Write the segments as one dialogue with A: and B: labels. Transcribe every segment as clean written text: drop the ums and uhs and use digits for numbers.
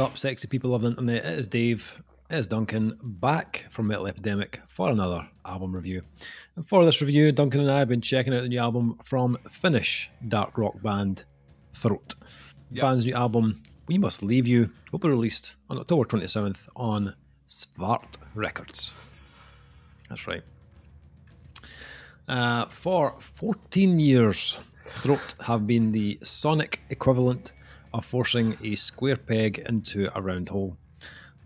A: up, sexy people of the internet? It is Dave, it is Duncan, back from Metal Epidemic for another album review. And for this review, Duncan and I have been checking out the new album from Finnish dark rock band Throat. The band's new album, We Must Leave You, will be released on October 27th on Svart Records. That's right. For 14 years, Throat have been the sonic equivalent of forcing a square peg into a round hole.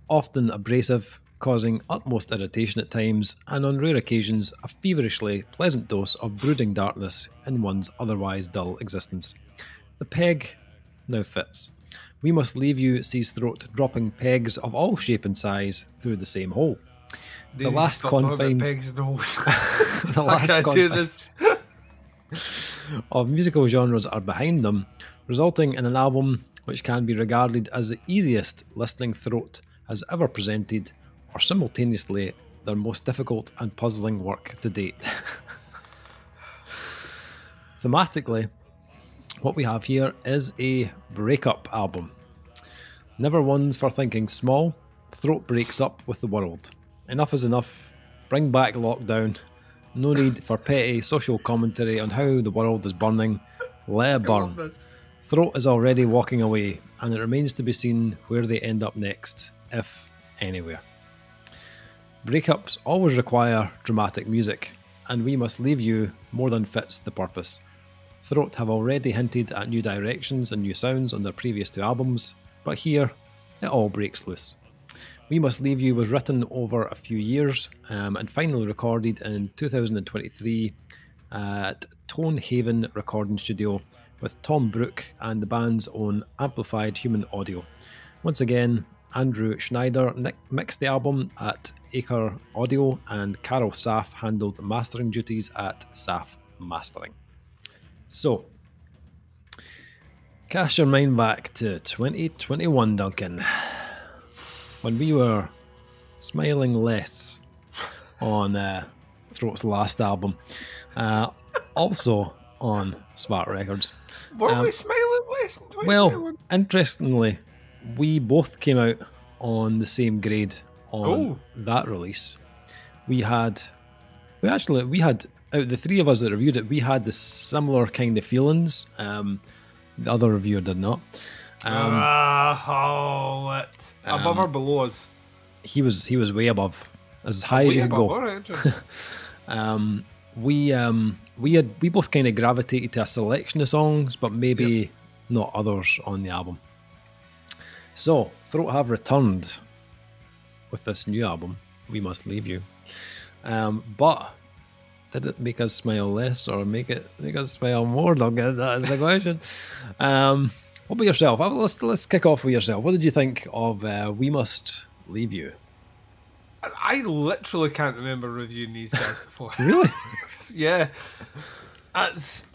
A: Often abrasive, causing utmost irritation at times, and on rare occasions a feverishly pleasant dose of brooding darkness in one's otherwise dull existence. The peg now fits. We Must Leave You sees Throat dropping pegs of all shape and size through the same hole. The last confines the last confines of musical genres are behind them, resulting in an album which can be regarded as the easiest listening Throat has ever presented, or simultaneously their most difficult and puzzling work to date. Thematically, what we have here is a breakup album. Never ones for thinking small, Throat breaks up with the world. Enough is enough. Bring back lockdown. No need for petty social commentary on how the world is burning. Let it burn. Throat is already walking away, and it remains to be seen where they end up next, if anywhere. Breakups always require dramatic music, and We Must Leave You more than fits the purpose. Throat have already hinted at new directions and new sounds on their previous two albums, but here it all breaks loose. We Must Leave You was written over a few years and finally recorded in 2023 at Tonehaven Recording Studio with Tom Brook and the band's own amplified human audio. Once again, Andrew Schneider mixed the album at Acre Audio, and Carol Saff handled mastering duties at Saff Mastering. So, cast your mind back to 2021, Duncan, when we were smiling less on Throat's last album, also on Svart Records.
B: Were we smiling less in 2021?
A: Well, interestingly, we both came out on the same grade on that release. We had out of the three of us that reviewed it, we had the similar kind of feelings. The other reviewer did not.
B: Above or below us?
A: He was way above, as high as you could go.
B: Right,
A: we both kind of gravitated to a selection of songs, but maybe not others on the album. So Throat have returned with this new album, We Must Leave You. But did it make us smile less or make us smile more? Duncan, that is the question. What about yourself? Let's kick off with yourself. What did you think of We Must Leave You?
B: I literally can't remember reviewing these guys before.
A: Really?
B: Yeah. That's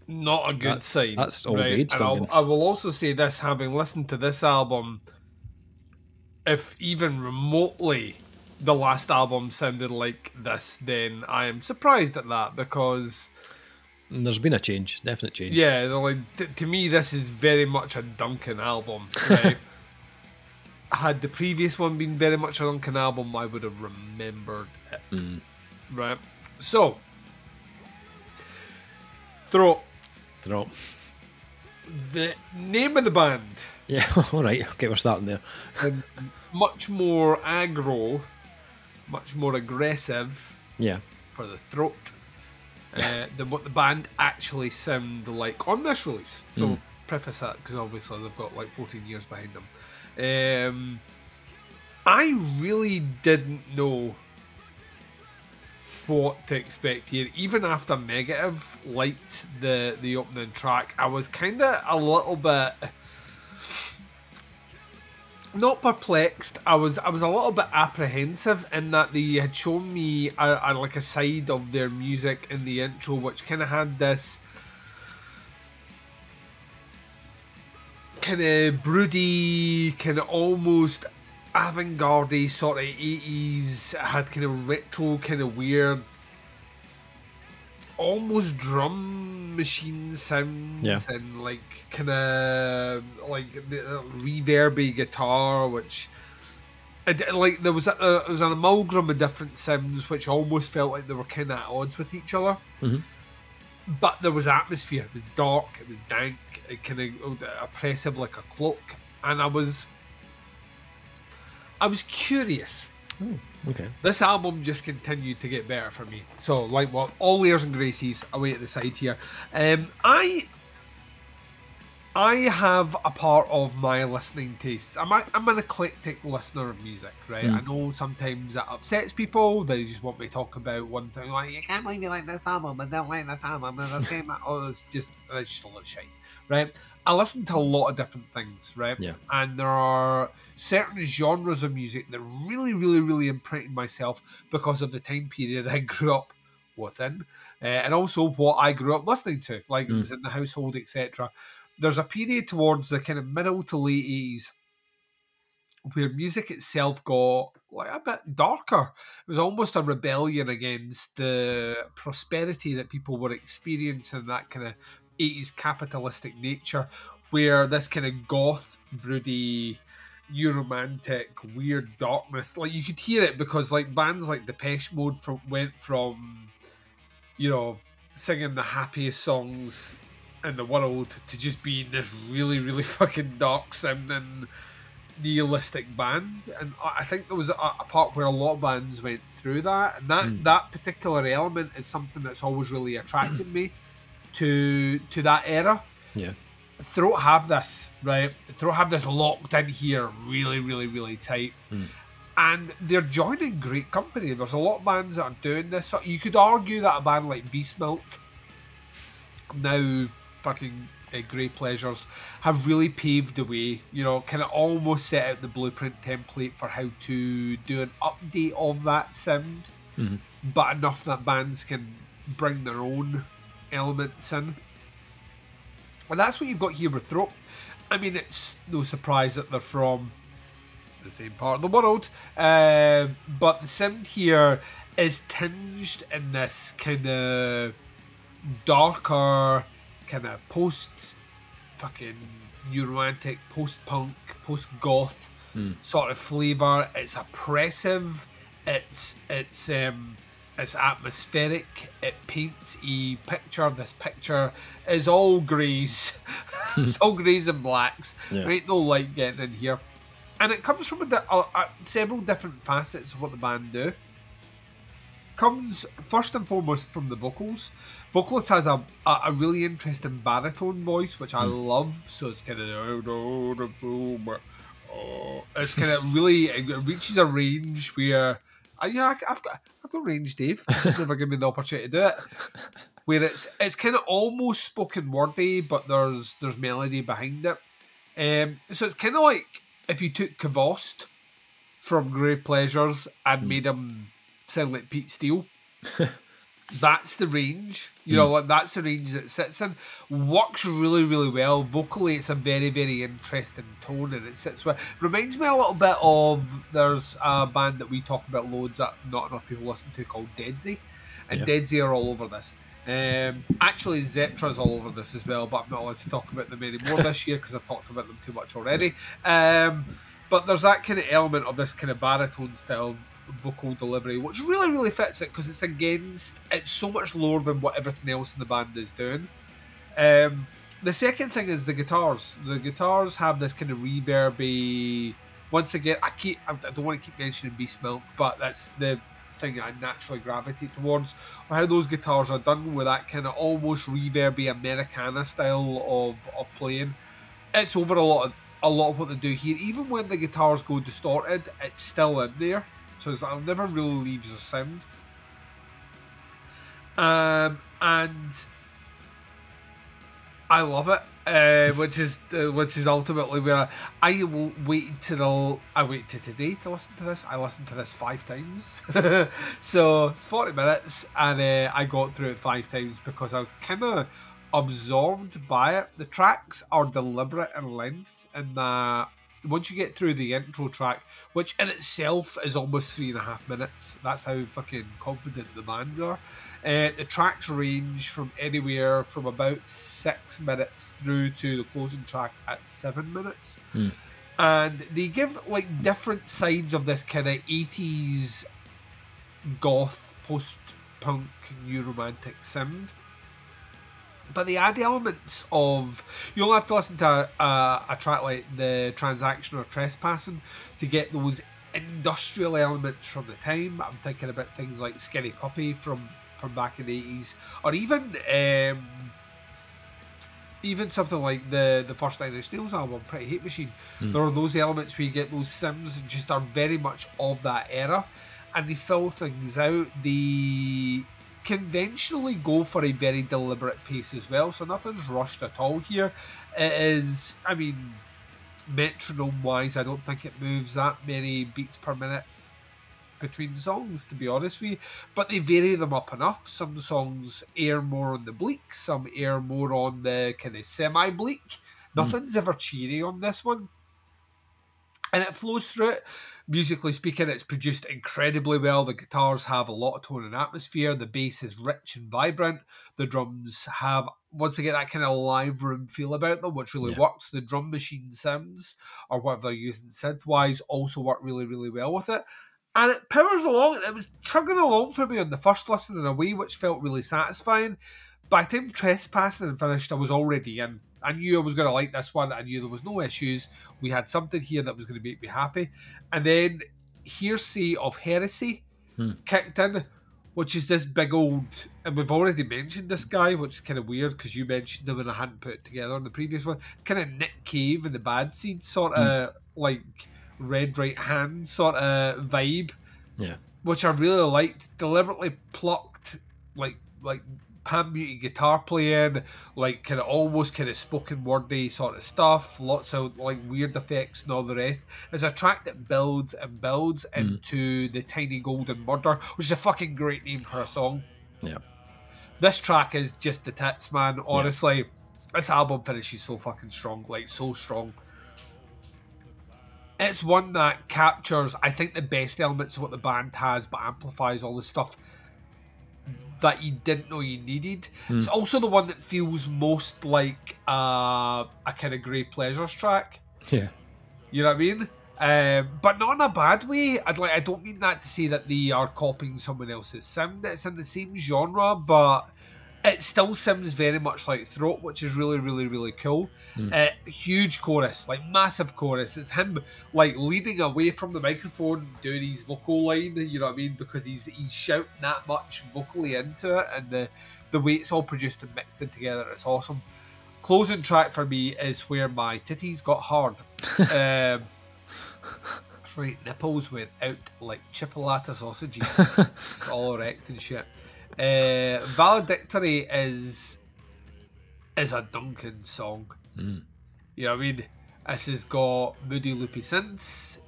B: not a good sign.
A: That's old
B: right?
A: age, Duncan.
B: I will also say this, having listened to this album, if even remotely the last album sounded like this, then I am surprised at that, because
A: there's been a change, definite change.
B: Yeah, to me this is very much a Duncan album, right? Had the previous one been very much a Duncan album, I would have remembered it. Right? So, Throat. The name of the band.
A: Yeah, alright, okay, we're starting there.
B: Much more aggro, much more aggressive for the Throat than what the band actually sound like on this release. So preface that, because obviously they've got like 14 years behind them. I really didn't know what to expect here. Even after Negative liked the opening track, I was kind of a little bit not perplexed. I was a little bit apprehensive in that they had shown me like a side of their music in the intro, which kind of had this kind of broody, kind of almost avant-garde sort of 80s, had kind of retro, kind of weird almost drum machine sounds and like kind of like reverby guitar, which like there was an amalgam of different sounds which almost felt like they were kind of at odds with each other. But there was atmosphere. It was dark. It was dank. It kind of oppressive like a cloak. And I was curious.
A: Okay.
B: This album just continued to get better for me. So, like what, all layers and graces away at the side here. I have a part of my listening tastes. I'm an eclectic listener of music, right? I know sometimes that upsets people. They just want me to talk about one thing, like, you can't believe you like this album, and don't like this album. It's just a lot of shit, right? I listen to a lot of different things, right?
A: Yeah.
B: And there are certain genres of music that really, really, really imprinted myself because of the time period I grew up within, and also what I grew up listening to, like it was in the household, etc. There's a period towards the kind of middle to late 80s where music itself got like a bit darker. It was almost a rebellion against the prosperity that people were experiencing, that kind of 80s capitalistic nature, where this kind of goth, broody, new romantic, weird darkness, like you could hear it because like bands like Depeche Mode went from, you know, singing the happiest songs in the world to just being this really, really fucking dark sounding nihilistic band. And I think there was a part where a lot of bands went through that, and that particular element is something that's always really attracted me to that era.
A: Yeah.
B: Throat have this, right? Throat have this locked in here really, really, really tight. And they're joining great company. There's a lot of bands that are doing this. So you could argue that a band like Beastmilk, now fucking Grey Pleasures, have really paved the way, you know, kind of almost set out the blueprint template for how to do an update of that sound, but enough that bands can bring their own elements in. And that's what you've got here with Throat. I mean, it's no surprise that they're from the same part of the world, but the sound here is tinged in this kind of darker, kind of post fucking new romantic, post punk, post goth sort of flavour. It's oppressive. It's atmospheric. It paints a picture. This picture is all greys. It's all greys and blacks. There ain't no light getting in here. And it comes from several different facets of what the band do. Comes first and foremost from the vocals. Vocalist has a really interesting baritone voice, which I love. So it's kind of it's kind of really, it reaches a range where I've got range, Dave. Just never given me the opportunity to do it. Where it's kind of almost spoken wordy, but there's melody behind it. So it's kind of like if you took Kavost from Grey Pleasures and made him sound like Pete Steele. That's the range, you know, like that's the range that it sits in. Works really, really well. Vocally, it's a very, very interesting tone, and it sits well. Reminds me a little bit of, there's a band that we talk about loads that not enough people listen to called Deadsy, and Deadsy are all over this. Actually, Zetra's all over this as well, but I'm not allowed to talk about them anymore this year because I've talked about them too much already. But there's that kind of element of this kind of baritone style vocal delivery, which really, really fits it because it's so much lower than what everything else in the band is doing. The second thing is the guitars. The guitars have this kind of reverby. Once again, I don't want to keep mentioning Beastmilk, but that's the thing I naturally gravitate towards. How those guitars are done with that kind of almost reverby Americana style of playing. It's over a lot of what they do here. Even when the guitars go distorted, it's still in there. So it never really leaves a sound. And I love it, which is ultimately where I waited today to listen to this. I listened to this 5 times. So it's 40 minutes, and I got through it 5 times because I was kind of absorbed by it. The tracks are deliberate in length, in that once you get through the intro track, which in itself is almost 3.5 minutes, that's how fucking confident the band are. The tracks range from anywhere from about 6 minutes through to the closing track at 7 minutes. And they give like different sides of this kind of 80s goth, post-punk, new romantic sound. But they add elements of... You only have to listen to a track like The Transaction or Trespassing to get those industrial elements from the time. I'm thinking about things like Skinny Puppy from back in the 80s. Or even something like the first Nine Inch Nails album, Pretty Hate Machine. There are those elements where you get those sims and just are very much of that era. And they fill things out. They conventionally go for a very deliberate pace as well, so nothing's rushed at all here. It is, I mean, metronome wise, I don't think it moves that many beats per minute between songs, to be honest with you, but they vary them up enough. Some songs air more on the bleak, some air more on the kind of semi-bleak. Nothing's ever cheery on this one, and it flows through it. Musically speaking, it's produced incredibly well. The guitars have a lot of tone and atmosphere. The bass is rich and vibrant. The drums have, once again, that kind of live room feel about them, which really works. The drum machine sounds, or what they're using synth-wise, also work really, really well with it. And it powers along. It was chugging along for me on the first listen in a way which felt really satisfying. By the time Trespassing and finished, I was already in. I knew I was going to like this one. I knew there was no issues. We had something here that was going to make me happy. And then Hearsay of Heresy kicked in, which is this big old... And we've already mentioned this guy, which is kind of weird because you mentioned him and I hadn't put it together in the previous one. Kind of Nick Cave in the bad scene, sort of like Red Right Hand sort of vibe.
A: Yeah.
B: Which I really liked. Deliberately plucked, like pan-muted guitar playing, like kind of almost kind of spoken wordy sort of stuff, lots of like weird effects and all the rest. There's a track that builds and builds into The Tiny Golden Murder, which is a fucking great name for a song.
A: Yeah.
B: This track is just the tits, man. Honestly, this album finishes so fucking strong, like so strong. It's one that captures, I think, the best elements of what the band has, but amplifies all the stuff that you didn't know you needed. It's also the one that feels most like a kind of Grey Pleasures track.
A: Yeah.
B: You know what I mean? But not in a bad way. I don't mean that to say that they are copying someone else's sound. It's in the same genre, but it still sounds very much like Throat, which is really, really, really cool. Huge chorus, like massive chorus. It's him like leaning away from the microphone, doing his vocal line, you know what I mean? Because he's shouting that much vocally into it, and the way it's all produced and mixed in together, it's awesome. Closing track for me is Where My Titties Got Hard. That's right, nipples went out like chipolata sausages. It's all erect and shit. Valedictory is a Duncan song. You know what I mean? This has got moody loopy synths,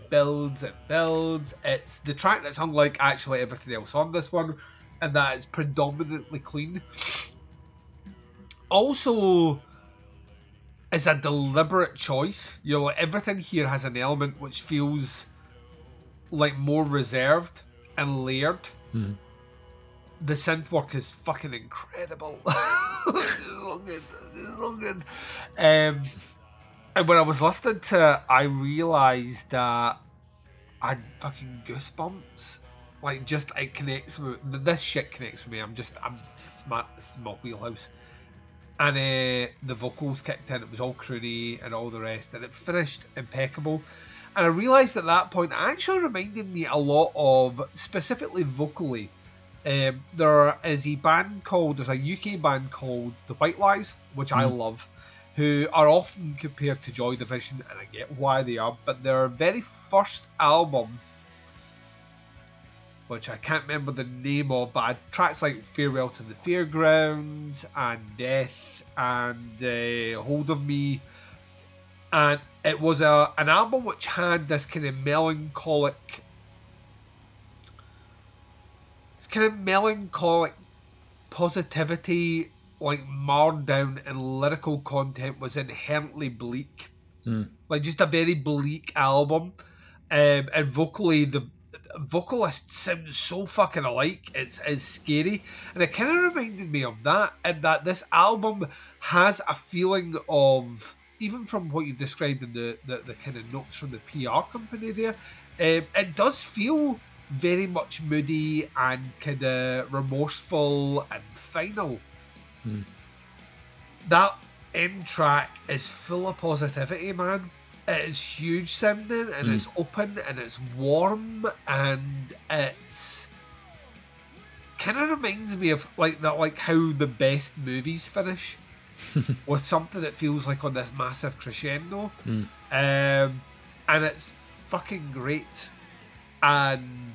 B: builds and builds. It's the track that's unlike actually everything else on this one, and that is predominantly clean. Also, it's a deliberate choice. You know, like everything here has an element which feels like more reserved and layered. The synth work is fucking incredible. It's so good. It's so good. And when I was listening to it, I realised that I had fucking goosebumps. Like, just, it connects with... This shit connects with me. This is my wheelhouse. And the vocals kicked in. It was all croony and all the rest. And it finished impeccable. And I realised at that point, it actually reminded me a lot of, specifically vocally, there is a band called, there's a UK band called The White Lies, which I love, who are often compared to Joy Division, and I get why they are, but their very first album, which I can't remember the name of, but had tracks like Farewell to the Fairgrounds and Death and Hold of Me, and it was an album which had this kind of melancholic positivity, like marred down, and lyrical content was inherently bleak. Like just a very bleak album. And vocally, the vocalists sound so fucking alike. It's scary, and it kind of reminded me of that. And that this album has a feeling of, even from what you've described in the kind of notes from the PR company there, it does feel very much moody and kind of remorseful and final. That end track is full of positivity, man. It is huge sounding, and it's open, and it's warm, and it's kind of reminds me of like that, like how the best movies finish with something that feels like on this massive crescendo, and it's fucking great. And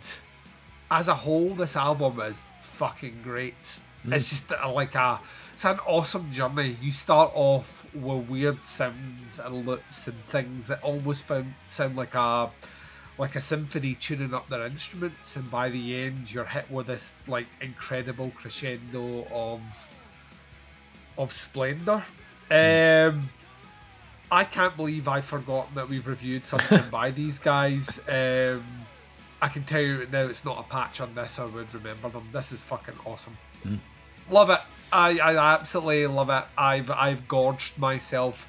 B: as a whole, this album is fucking great. It's just it's an awesome journey. You start off with weird sounds and loops and things that almost sound like a symphony tuning up their instruments, and by the end you're hit with this like incredible crescendo of splendor. I can't believe I've forgotten that we've reviewed something by these guys. I can tell you now, it's not a patch on this. I would remember them. This is fucking awesome. Love it. I absolutely love it. I've gorged myself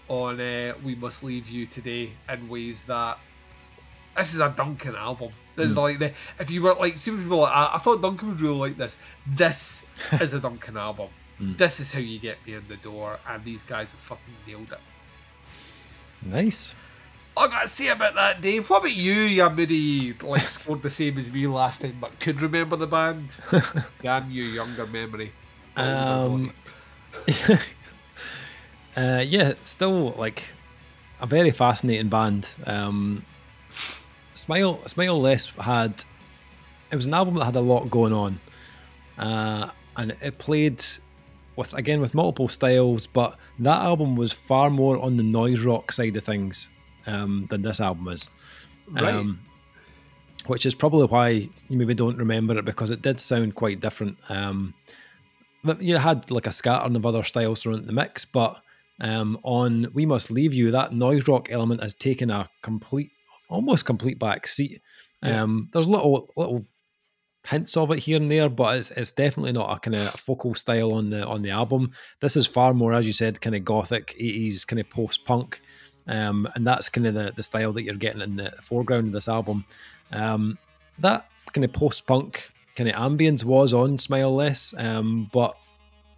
B: on We Must Leave You Today in ways that this is a Duncan album. This is like if you were like, see people like, I thought Duncan would really like this. This is a Duncan album. This is how you get me in the door, and these guys have fucking nailed it.
A: Nice.
B: I gotta say about that, Dave. What about you? You moody, like scored the same as me last time, but could remember the band. Damn you, younger memory.
A: Yeah, still like a very fascinating band. Smile Less had, it was an album that had a lot going on, and it played with multiple styles, but that album was far more on the noise rock side of things than this album is.
B: Right.
A: Which is probably why you maybe don't remember it, because it did sound quite different. But you had like a scattering of other styles thrown in the mix, but on We Must Leave You, that noise rock element has taken a almost complete back seat. There's little hints of it here and there, but it's definitely not a kind of focal style on the album. This is far more, as you said, kind of gothic 80s kind of post-punk. And that's kind of the style that you're getting in the foreground of this album. That kind of post-punk kind of ambience was on Smile Less, but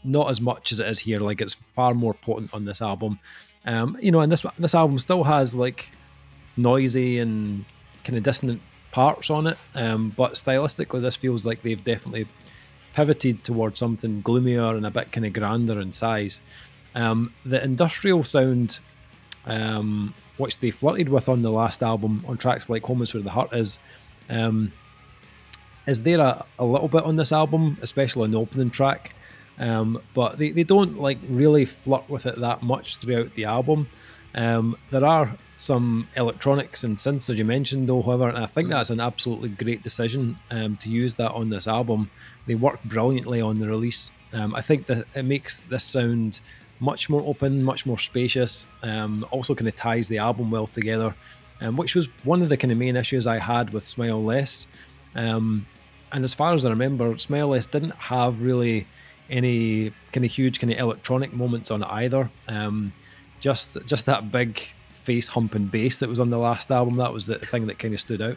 A: not as much as it is here. Like, it's far more potent on this album. And this album still has like noisy and kind of dissonant parts on it, but stylistically this feels like they've definitely pivoted towards something gloomier and a bit kind of grander in size. The industrial sound, which they flirted with on the last album on tracks like Home Is Where the Heart Is there a little bit on this album, especially on the opening track, but they don't like really flirt with it that much throughout the album. There are some electronics and synths, as you mentioned, though, however, and I think that's an absolutely great decision to use that on this album. They work brilliantly on the release. I think that it makes this sound much more open, much more spacious, also kind of ties the album well together, which was one of the kind of main issues I had with Smile Less. And as far as I remember, Smile Less didn't have really any kind of huge kind of electronic moments on it either. Just that big face humping bass that was on the last album, that was the thing that kind of stood out.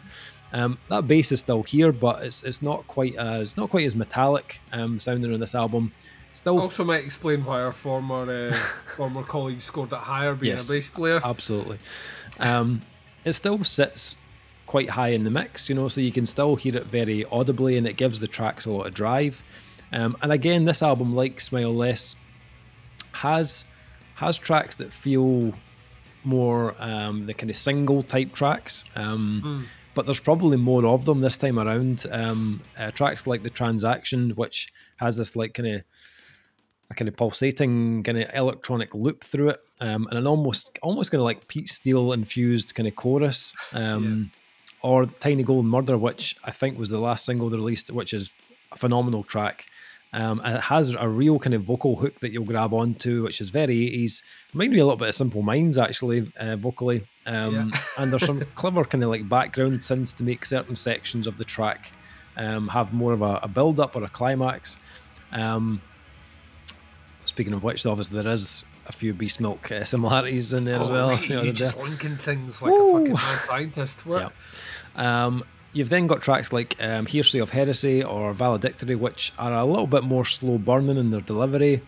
A: That bass is still here, but it's not quite as metallic sounding on this album. Still,
B: also might explain why our former colleague scored it higher, being a bass player.
A: Absolutely. It still sits quite high in the mix, so you can still hear it very audibly, and it gives the tracks a lot of drive. And again, this album, like Smile Less, has tracks that feel more the kind of single type tracks, but there's probably more of them this time around. Tracks like The Transaction, which has this like kind of pulsating kind of electronic loop through it, and an almost kind of like Pete Steele infused kind of chorus, or Tiny Golden Murder, which I think was the last single they released, which is a phenomenal track. And it has a real kind of vocal hook that you'll grab onto, which is very 80s. Remind me a little bit of Simple Minds, actually, vocally. And there's some clever kind of like background synths to make certain sections of the track have more of a build-up or a climax. Speaking of which, obviously there is a few Beastmilk similarities in there as well.
B: Right. You're just linking things like a fucking mad scientist. What?
A: Yeah. You've then got tracks like Hearsay of Heresy or Valedictory, which are a little bit more slow burning in their delivery.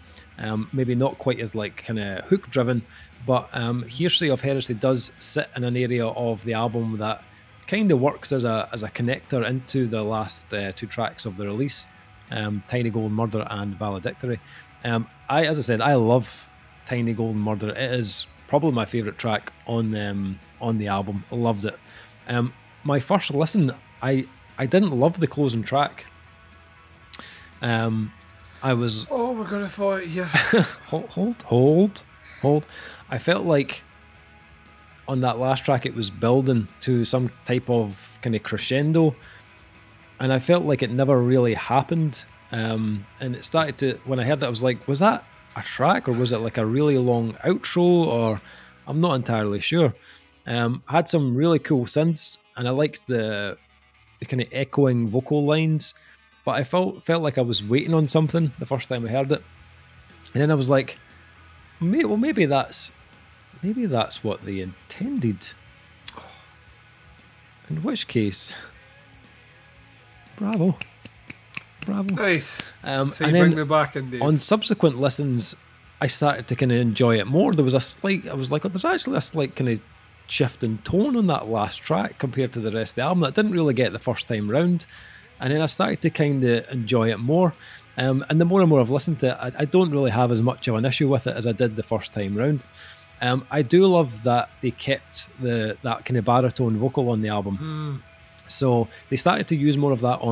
A: Maybe not quite as like kind of hook driven, but Hearsay of Heresy does sit in an area of the album that kind of works as a connector into the last two tracks of the release, Tiny Golden Murder and Valedictory. As I said, I love Tiny Golden Murder. It is probably my favourite track on the album. I loved it. My first listen, I didn't love the closing track. I was...
B: Oh, we're going to fight here.
A: Hold. I felt like on that last track it was building to some type of kind of crescendo, and I felt like it never really happened. And it started to... When I heard that, I was like, was that a track or was it like a really long outro? Or I'm not entirely sure. Had some really cool synths, and I liked the kind of echoing vocal lines, but I felt like I was waiting on something the first time I heard it, and then I was like, maybe that's what they intended. In which case, bravo.
B: Nice. So you
A: and
B: bring me back in, Dave.
A: On subsequent listens, I started to kind of enjoy it more. There was I was like, oh, there's actually a slight kind of shift in tone on that last track compared to the rest of the album that I didn't really get the first time round. And then I started to kind of enjoy it more. And the more and more I've listened to it, I don't really have as much of an issue with it as I did the first time round. I do love that they kept that kind of baritone vocal on the album. So they started to use more of that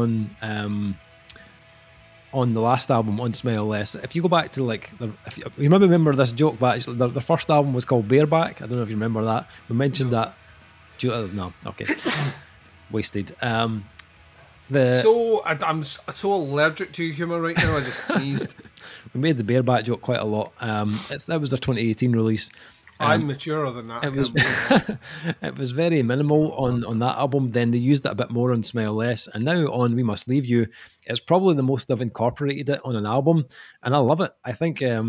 A: on the last album, on Smile Less. If you go back to like, if you remember this joke, but actually their first album was called Bareback. I don't know if you remember that. We mentioned that. No, okay. Wasted. I'm so allergic to humour right now. I just sneezed. We made the Bareback joke quite a lot. That was their 2018 release.
B: I'm maturer than that.
A: It was very minimal on that album. Then they used it a bit more on Smile Less, and now on We Must Leave You, it's probably the most I've incorporated it on an album, and I love it. I think I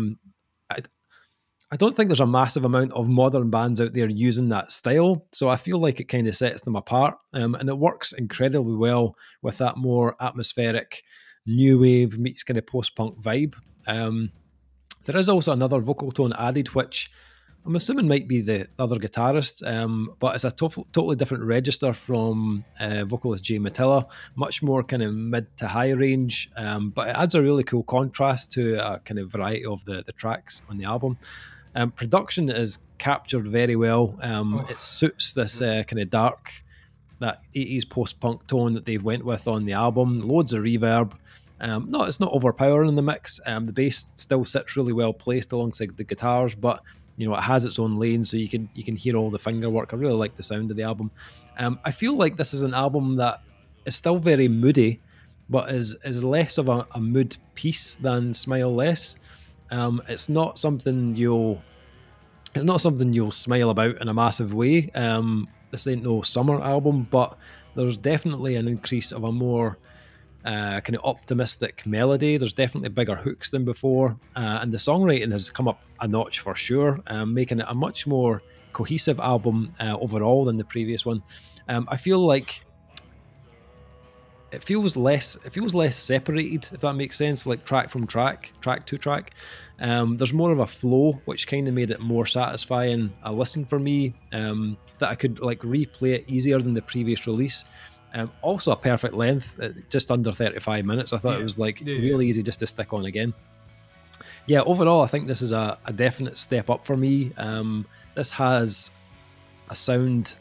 A: don't think there's a massive amount of modern bands out there using that style, so I feel like it kind of sets them apart, and it works incredibly well with that more atmospheric new wave meets kind of post-punk vibe. There is also another vocal tone added, which I'm assuming might be the other guitarist, but it's a totally different register from vocalist Jay Matilla, much more kind of mid to high range, but it adds a really cool contrast to a kind of variety of the tracks on the album. Production is captured very well. It suits this kind of dark, that 80s post-punk tone that they went with on the album. Loads of reverb. It's not overpowering in the mix. The bass still sits really well placed alongside the guitars, but you know, it has its own lane, so you can hear all the finger work. I really like the sound of the album. I feel like this is an album that is still very moody, but is less of a mood piece than Smile Less. It's not something you'll smile about in a massive way. This ain't no summer album, but there's definitely an increase of a more kind of optimistic melody. There's definitely bigger hooks than before, and the songwriting has come up a notch for sure, making it a much more cohesive album overall than the previous one. I feel like it feels less separated, if that makes sense, like track to track. There's more of a flow, which kind of made it more satisfying a listen for me, that I could like replay it easier than the previous release. Also a perfect length, just under 35 minutes. I thought it was really easy just to stick on again. Yeah, overall I think this is a definite step up for me. This has a sound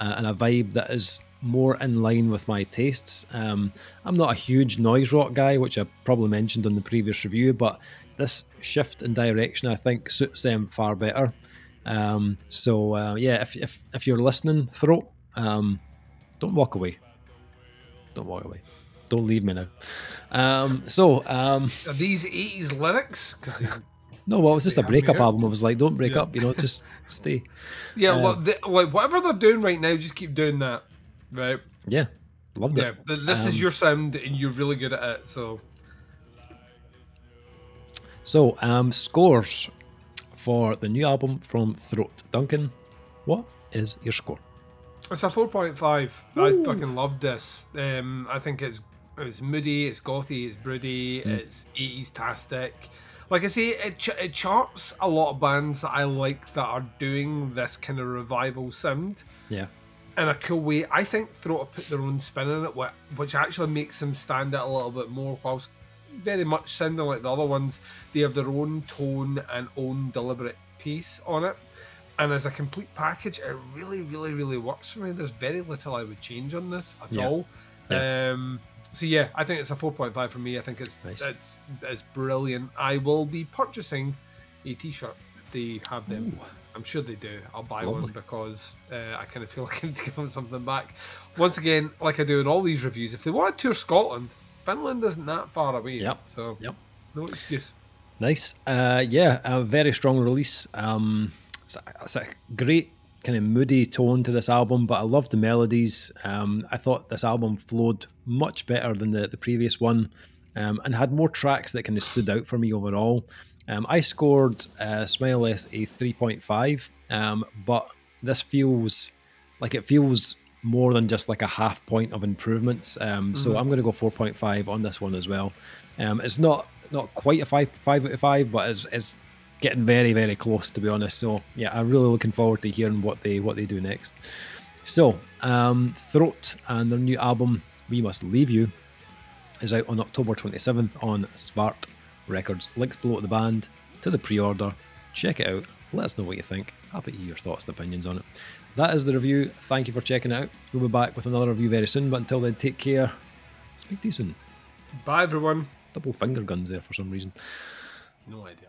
A: and a vibe that is more in line with my tastes. I'm not a huge noise rock guy, which I probably mentioned on the previous review, but this shift in direction I think suits them far better. If you're listening, Throat, don't walk away. Don't leave me now.
B: Are these 80s lyrics?
A: No, well, it was just a breakup album. I was like, don't break up, just stay.
B: Yeah, like whatever they're doing right now, just keep doing that, right?
A: Yeah, loved it.
B: Yeah, this is your sound, and you're really good at it. So,
A: scores for the new album from Throat. Duncan, what is your score?
B: It's a 4.5. I fucking love this. I think it's moody, it's gothy, it's broody, it's 80s-tastic. Like I say, it charts a lot of bands that I like that are doing this kind of revival sound.
A: Yeah.
B: In a cool way. I think Throat have put their own spin on it, which actually makes them stand out a little bit more, whilst very much sounding like the other ones. They have their own tone and own deliberate pace on it. And as a complete package, it really, really, really works for me. There's very little I would change on this at all. Yeah. So yeah, I think it's a 4.5 for me. I think it's nice. It's brilliant. I will be purchasing a t-shirt if they have them. Ooh. I'm sure they do. I'll buy one because I kind of feel like I need to give them something back. Once again, like I do in all these reviews, if they want to tour Scotland, Finland isn't that far away.
A: Yep.
B: So no excuse.
A: Nice. A very strong release. It's a great kind of moody tone to this album, but I loved the melodies. I thought this album flowed much better than the previous one, and had more tracks that kind of stood out for me overall. I scored Smileless a 3.5, but this feels like it feels more than just like a half point of improvements. So I'm going to go 4.5 on this one as well. It's not quite a 5 out of 5, but it's getting very, very close, to be honest. So yeah, I'm really looking forward to hearing what they do next. So Throat and their new album We Must Leave You is out on October 27th on Svart Records. Links below to the band, to the pre-order. Check it out. Let us know what you think. Happy to hear your thoughts and opinions on it. That is the review. Thank you for checking it out. We'll be back with another review very soon, but until then, take care. Speak to you soon.
B: Bye, everyone.
A: Double finger guns there for some reason.
B: No idea.